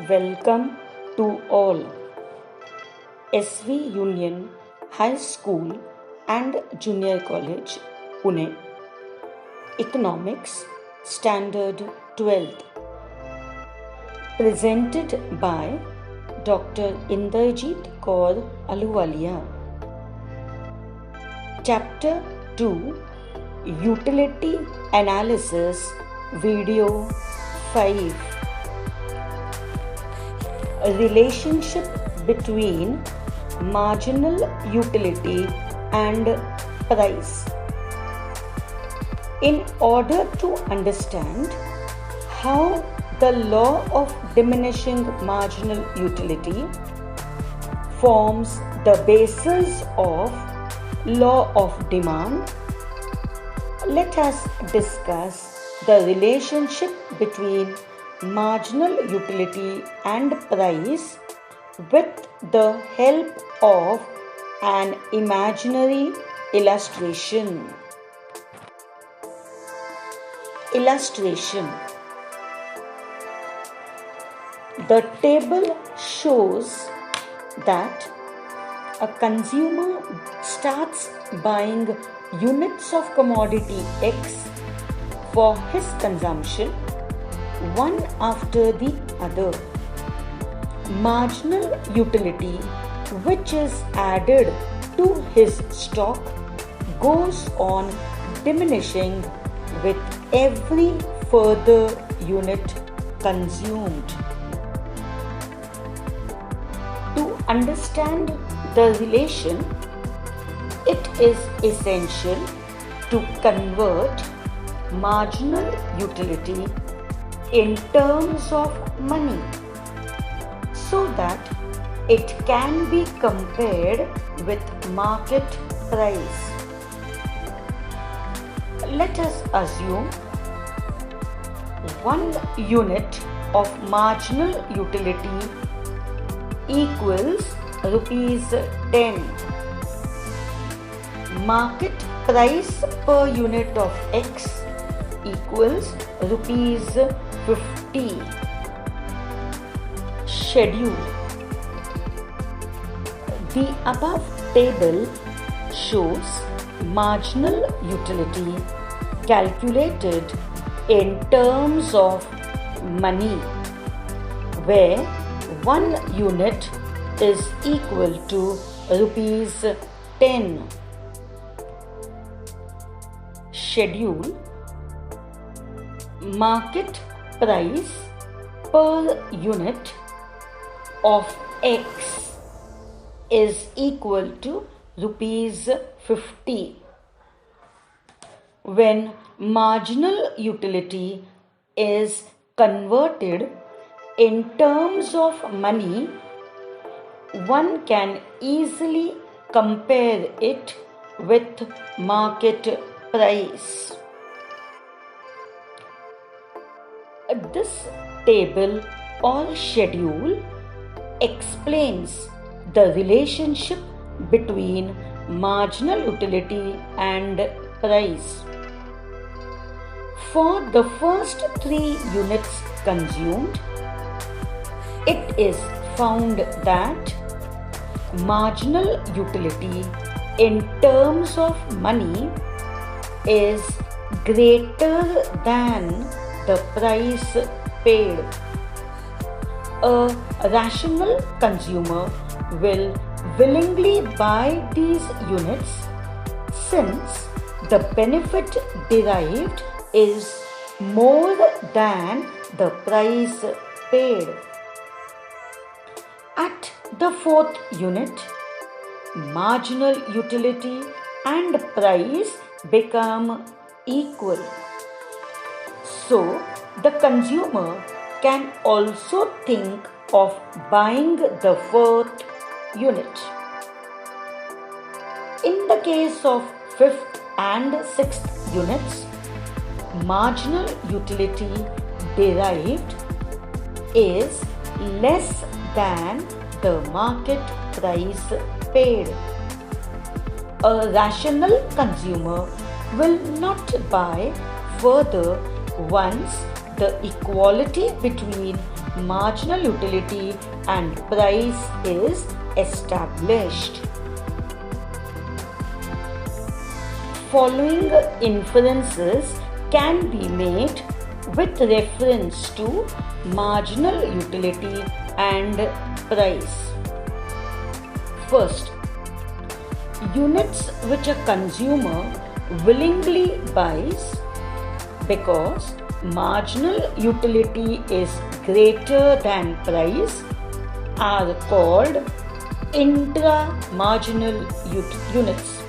Welcome to all. SV Union High School and Junior College, Pune. Economics Standard 12th. Presented by Dr. Inderjeet Kaur Ahluwalia. Chapter 2, Utility Analysis, Video 5. A relationship between marginal utility and price. In order to understand how the law of diminishing marginal utility forms the basis of law of demand, let us discuss the relationship between marginal utility and price with the help of an imaginary illustration. Illustration. The table shows that a consumer starts buying units of commodity X for his consumption one after the other. Marginal utility which is added to his stock goes on diminishing with every further unit consumed. To understand the relation, it is essential to convert marginal utility in terms of money so that it can be compared with market price. Let us assume 1 unit of marginal utility equals rupees 10. Market price per unit of X equals rupees 50. Schedule. The above table shows marginal utility calculated in terms of money, where 1 unit is equal to rupees 10. Schedule. Market price per unit of X is equal to rupees 50. When marginal utility is converted in terms of money, one can easily compare it with market price. This table or schedule explains the relationship between marginal utility and price. For the first 3 units consumed, it is found that marginal utility in terms of money is greater than the price paid. A rational consumer will willingly buy these units since the benefit derived is more than the price paid. At the 4th unit, marginal utility and price become equal. So, the consumer can also think of buying the 4th unit. In the case of 5th and 6th units, marginal utility derived is less than the market price paid. A rational consumer will not buy further once the equality between marginal utility and price is established. Following inferences can be made with reference to marginal utility and price. First, units which a consumer willingly buys because marginal utility is greater than price are called intra-marginal units.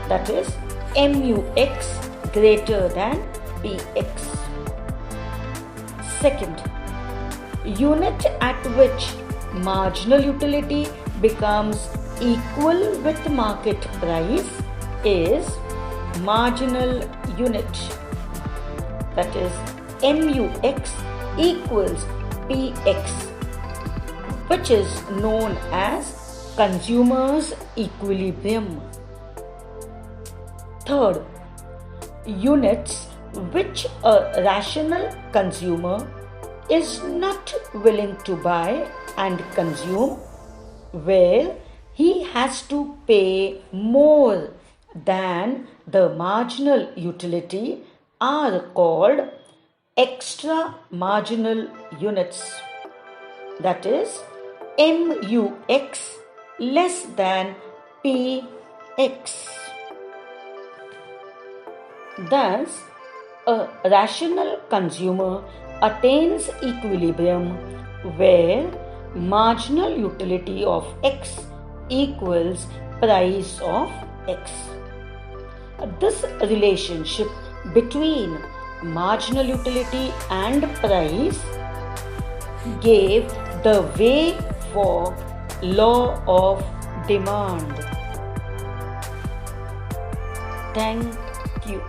That is MUX greater than PX. Second, unit at which marginal utility becomes equal with market price is marginal unit. That is MUX equals PX, which is known as consumer's equilibrium. Third, units which a rational consumer is not willing to buy and consume, where he has to pay more than the marginal utility, are called extra marginal units. That is MUX less than PX. Thus, a rational consumer attains equilibrium where marginal utility of X equals price of X. This relationship between marginal utility and price gave the way for law of demand. Thank you.